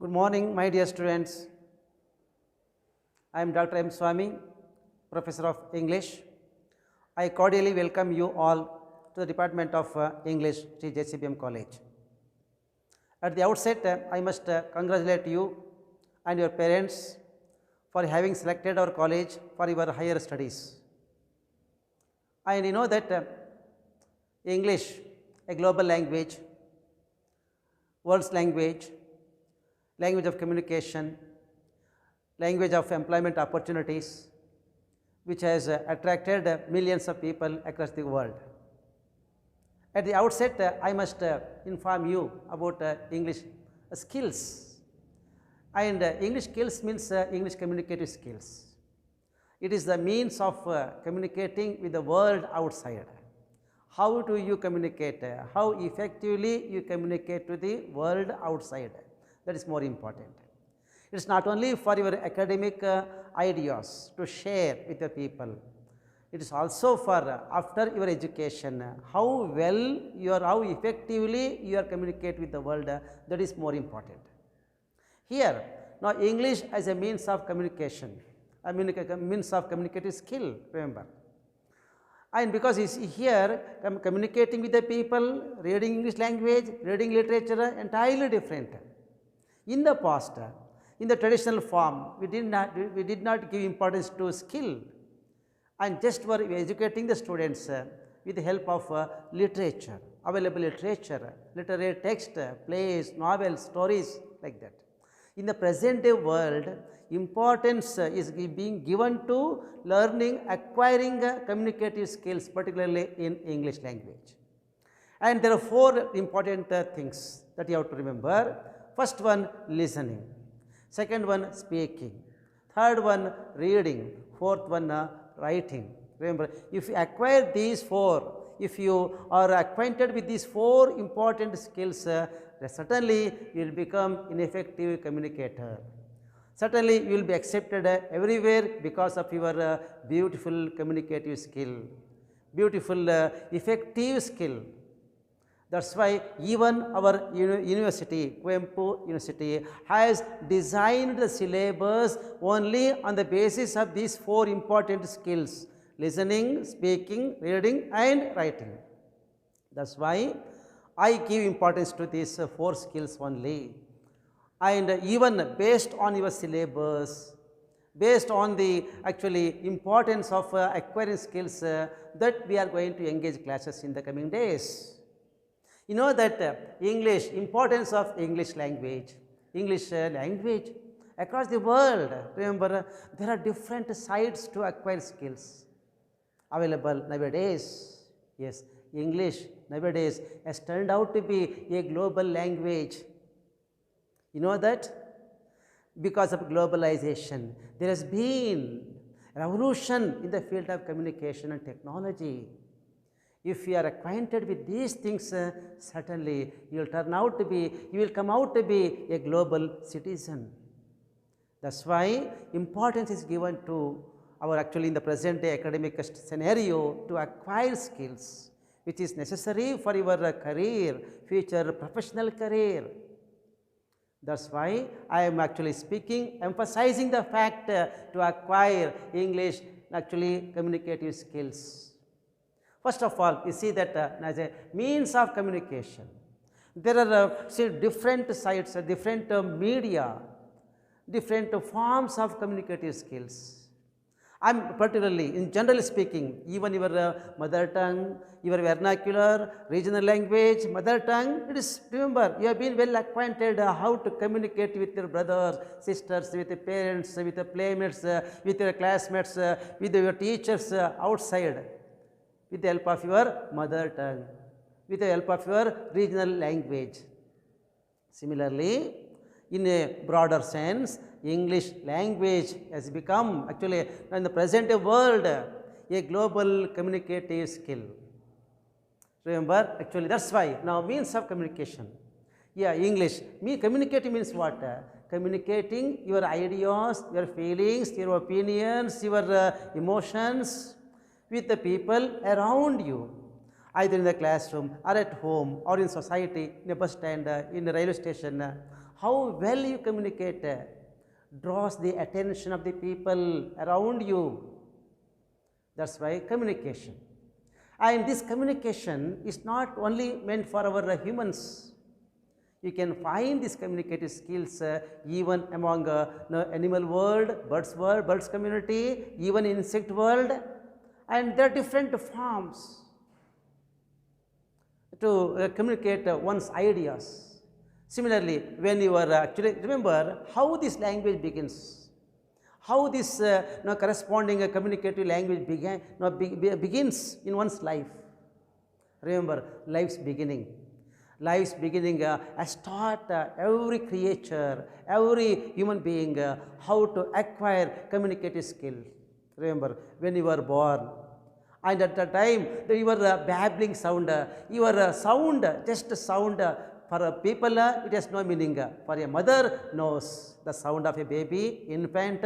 Good morning, my dear students. I am Dr. M. SWAMY, Professor of English. I cordially welcome you all to the Department of English, SRINGERI College. At the outset, I must congratulate you and your parents for having selected our college for your higher studies. And you know that English, a global language, world's language, language of communication, language of employment opportunities, which has attracted millions of people across the world. At the outset, I must inform you about English skills. And English skills means English communicative skills. It is the means of communicating with the world outside. How do you communicate? How effectively you communicate to the world outside? That is more important. It is not only for your academic ideas to share with the people. It is also for after your education, how well you are, how effectively you are communicate with the world, that is more important. Here, now English as a means of communication, a means of communicative skill, remember. And because it's here communicating with the people, reading English language, reading literature, entirely different. In the past, in the traditional form, we did not give importance to skill, and just were educating the students with the help of literature, available literature, literary text, plays, novels, stories, like that. In the present day world, importance is being given to learning, acquiring communicative skills, particularly in English language. And there are four important things that you have to remember. First one, listening. Second one, speaking. Third one, reading. Fourth one, writing. Remember, if you acquire these four, if you are acquainted with these four important skills, certainly you will become an effective communicator. Certainly you will be accepted everywhere because of your beautiful communicative skill, beautiful effective skill. That's why even our university, Kwempu University, has designed the syllabus only on the basis of these four important skills: listening, speaking, reading and writing. That's why I give importance to these four skills only. And even based on your syllabus, based on the actually importance of acquiring skills, that we are going to engage classes in the coming days. You know that English, importance of English language across the world. Remember, there are different sites to acquire skills available nowadays. Yes, English nowadays has turned out to be a global language. You know that? Because of globalization, there has been revolution in the field of communication and technology. If you are acquainted with these things, certainly you will come out to be a global citizen. That's why importance is given to our actually in the present day academic scenario to acquire skills, which is necessary for your career, future professional career. That's why I am actually emphasizing the fact to acquire English actually communicative skills. First of all, you see that as a means of communication, there are different sites, different media, different forms of communicative skills. I am particularly, in generally speaking, even your mother tongue, your vernacular, regional language, mother tongue, it is, remember, you have been well acquainted how to communicate with your brothers, sisters, with your parents, with your playmates, with your classmates, with your teachers outside, with the help of your mother tongue, with the help of your regional language. Similarly, in a broader sense, English language has become actually in the present world a global communicative skill. Remember, actually that's why now means of communication. Yeah, English. Communicating means what? Communicating your ideas, your feelings, your opinions, your emotions with the people around you, either in the classroom or at home or in society, in a bus stand, in a railway station. how well you communicate draws the attention of the people around you. That's why communication. And this communication is not only meant for our humans. You can find these communicative skills even among animal world, birds community, even insect world, and there are different forms to communicate one's ideas. Similarly, when you are actually remember how this language begins, how this corresponding communicative language begins in one's life. Remember life's beginning. Life's beginning, start every creature, every human being, how to acquire communicative skill. Remember, when you were born, and at the time, your babbling sound, your sound, just sound, for people, it has no meaning. For a mother knows the sound of a baby, infant,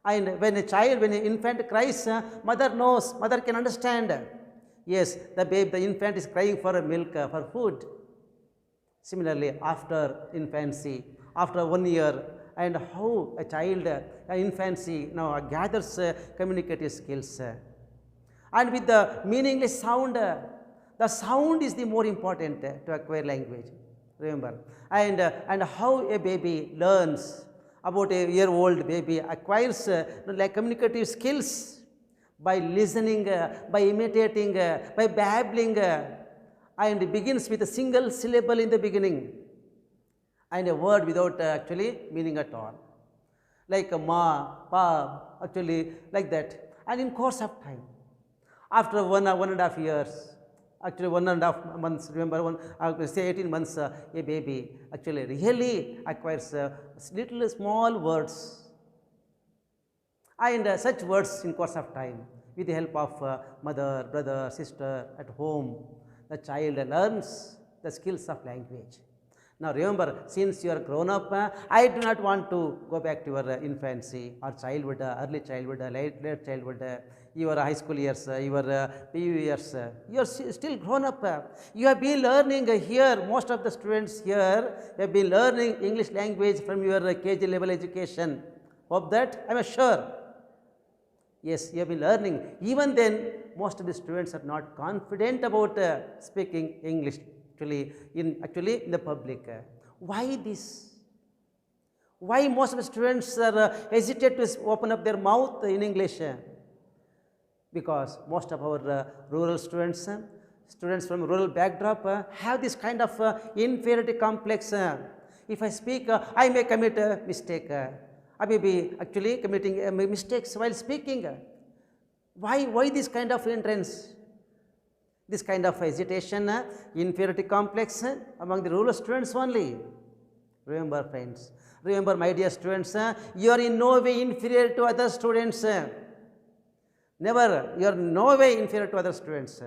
and when an infant cries, mother knows, mother can understand. Yes, the infant is crying for milk, for food. Similarly, after infancy, after 1 year, and how a child, infancy now gathers communicative skills. And with the meaningless sound, the sound is the more important to acquire language. Remember, and how a baby learns, about a year-old baby acquires like communicative skills by listening, by imitating, by babbling, and begins with a single syllable in the beginning and a word without actually meaning at all, like ma, pa, actually like that. And in course of time, after 1.5 years, actually 1.5 months, remember say 18 months, a baby actually really acquires little small words. And such words in course of time, with the help of mother, brother, sister at home, the child learns the skills of language. Now remember, since you are grown up, I do not want to go back to your infancy or childhood, early childhood, late childhood, your high school years, your PU years. You are still grown up. You have been learning here, most of the students here have been learning English language from your KG level education. Hope that, I am sure. Yes, you have been learning. Even then, most of the students are not confident about speaking English actually in the public. Why this? Why most of the students are hesitate to open up their mouth in English? Because most of our rural students, students from rural backdrop have this kind of inferiority complex. If I speak, I may commit a mistake. I may be actually committing mistakes while speaking. Why this kind of hindrance? This kind of hesitation, inferiority complex among the rural students only. Remember friends, remember my dear students, you are in no way inferior to other students. Never, you are in no way inferior to other students.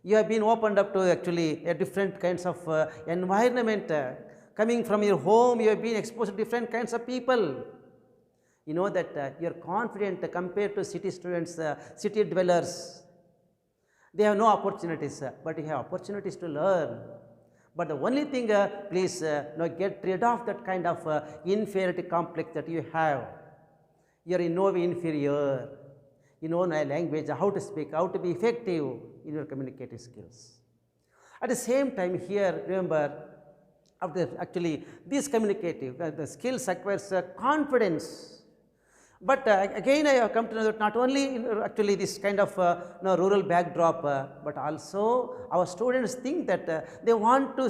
You have been opened up to actually a different kinds of environment. Coming from your home, you have been exposed to different kinds of people. You know that you are confident compared to city students, city dwellers. They have no opportunities, but you have opportunities to learn. But the only thing, please get rid of that kind of inferiority complex that you have. You are in no way inferior. You know language, how to speak, how to be effective in your communicative skills. At the same time here, remember, actually these communicative the skills acquires confidence. But again, I have come to know that not only actually this kind of rural backdrop, but also our students think that they want to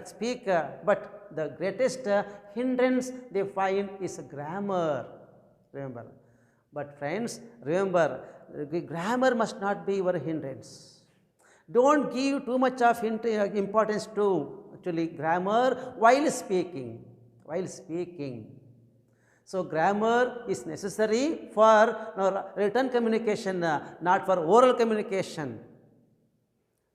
speak, but the greatest hindrance they find is grammar. Remember, but friends, remember, grammar must not be your hindrance. Don't give too much of importance to actually grammar while speaking. So grammar is necessary for written communication, not for oral communication.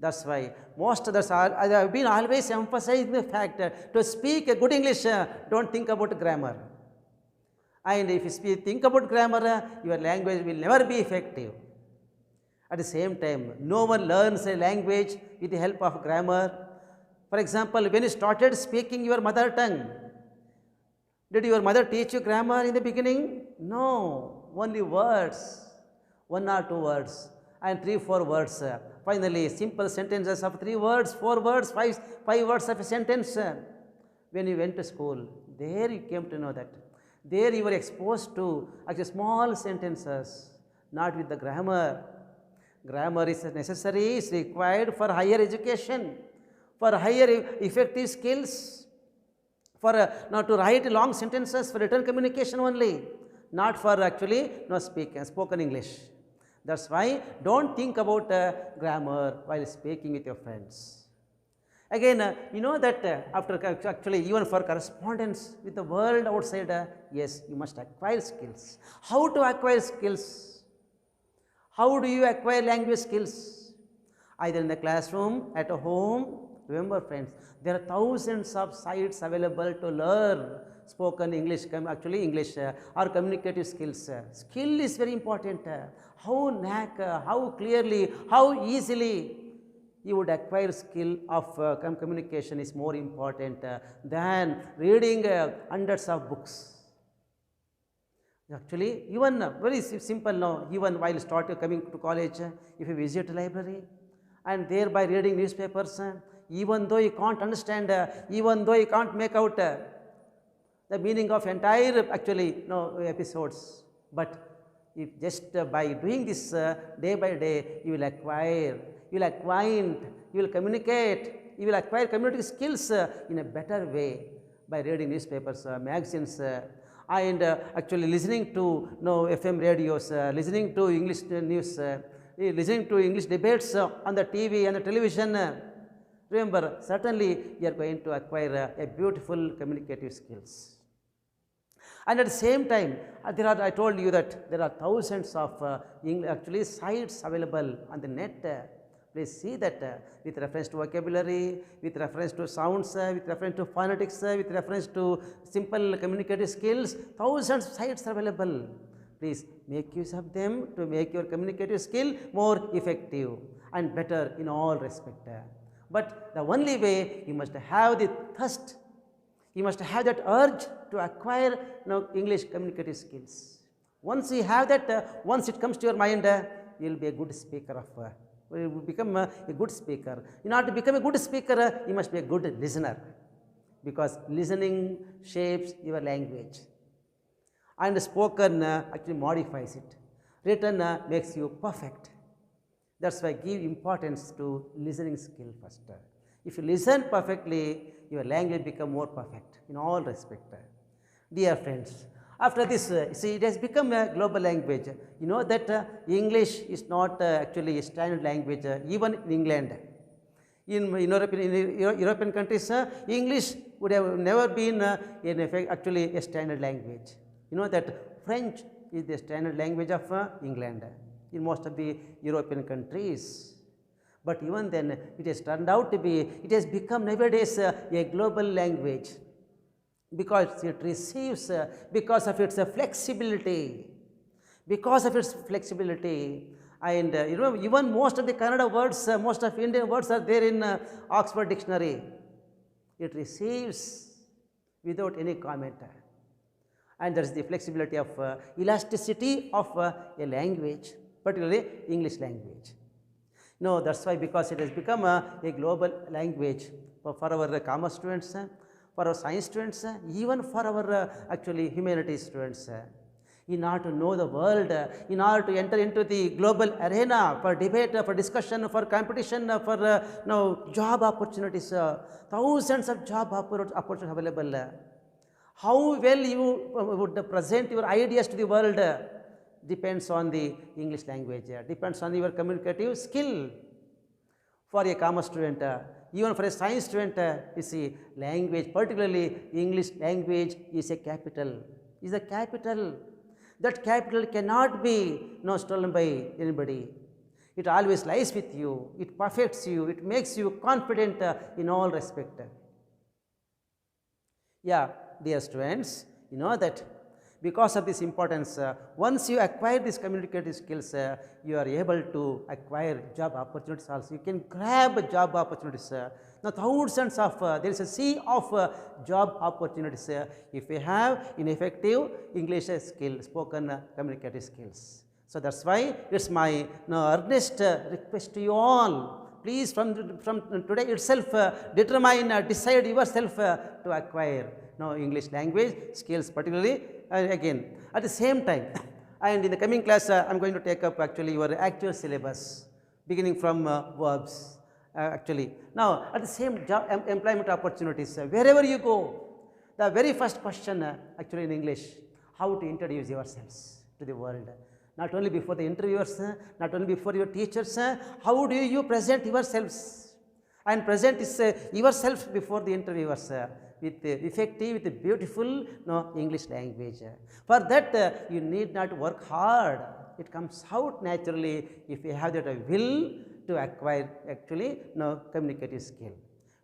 That's why I have been always emphasizing the fact that to speak a good English, don't think about grammar. And if you think about grammar, your language will never be effective. At the same time, no one learns a language with the help of grammar. For example, when you started speaking your mother tongue, did your mother teach you grammar in the beginning? No, only words, one or two words, and three, four words. Finally, simple sentences of three words, four words, five words of a sentence. When you went to school, there you came to know that. There you were exposed to actually small sentences, not with the grammar. Grammar is necessary, is required for higher education, for higher effective skills, for not to write long sentences for written communication only, not for actually spoken English. That's why don't think about grammar while speaking with your friends. Again, you know that after actually even for correspondence with the world outside, yes, you must acquire skills. How to acquire skills? How do you acquire language skills? Either in the classroom, at home. Remember friends, there are thousands of sites available to learn spoken English, actually English or communicative skills. Skill is very important. How clearly, how easily you would acquire skill of communication is more important than reading hundreds of books. Actually, even very simple now, even while coming to college, if you visit a library and thereby reading newspapers, even though you can't understand, even though you can't make out the meaning of entire actually episodes, but if just by doing this day by day, you will acquire, you will acquaint, you will communicate, you will acquire community skills in a better way by reading newspapers, magazines, and actually listening to FM radios, listening to English news, listening to English debates on the TV and the television. Remember, certainly you are going to acquire a beautiful communicative skills. And at the same time, I told you that there are thousands of actually sites available on the net. Please see that with reference to vocabulary, with reference to sounds, with reference to phonetics, with reference to simple communicative skills, thousands of sites are available. Please make use of them to make your communicative skill more effective and better in all respect. But the only way, you must have the thirst, you must have that urge to acquire English communicative skills. Once you have that, once it comes to your mind, you will be a good speaker you will become a good speaker. In order to become a good speaker, you must be a good listener, because listening shapes your language, and spoken actually modifies it. Written makes you perfect. That's why give importance to listening skill first. If you listen perfectly, your language become more perfect in all respect. Dear friends, after this, see, it has become a global language. You know that English is not actually a standard language, even in England. In European countries, English would have never been in effect actually a standard language. You know that French is the standard language of England in most of the European countries. But even then, it has turned out to be, it has become nowadays a global language, because it receives, because of its flexibility, and even most of the Kannada words, most of Indian words are there in Oxford Dictionary. It receives without any comment, and there is the flexibility of elasticity of a language, particularly English language. No, that's why, because it has become a global language for our commerce students, for our science students, even for our actually humanities students. In order to know the world, in order to enter into the global arena for debate, for discussion, for competition, for job opportunities, thousands of job opportunities available. How well you would present your ideas to the world depends on the English language, depends on your communicative skill. For a commerce student, even for a science student, you see, language, particularly English language, is a capital, That capital cannot be stolen by anybody. It always lies with you, it perfects you, it makes you confident in all respect. Yeah, dear students, you know that Because of this importance, once you acquire these communicative skills, you are able to acquire job opportunities also. You can grab job opportunities. Now thousands of, there is a sea of job opportunities if you have an effective English skill, spoken communicative skills. So that's why it's my earnest request to you all. Please from today itself determine, decide yourself to acquire English language skills, particularly again at the same time. And in the coming class, I am going to take up actually your actual syllabus, beginning from verbs actually. Now at the same job employment opportunities, wherever you go, the very first question actually in English, how to introduce yourselves to the world. Not only before the interviewers, not only before your teachers, how do you present yourselves? And present is yourself before the interviewers with effective, with beautiful English language. For that, you need not work hard. It comes out naturally if you have that will to acquire actually communicative skill.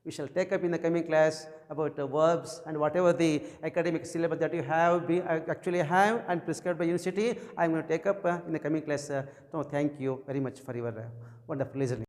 We shall take up in the coming class about verbs and whatever the academic syllabus that you have actually have and prescribed by university. I am going to take up in the coming class. So thank you very much for your wonderful listening.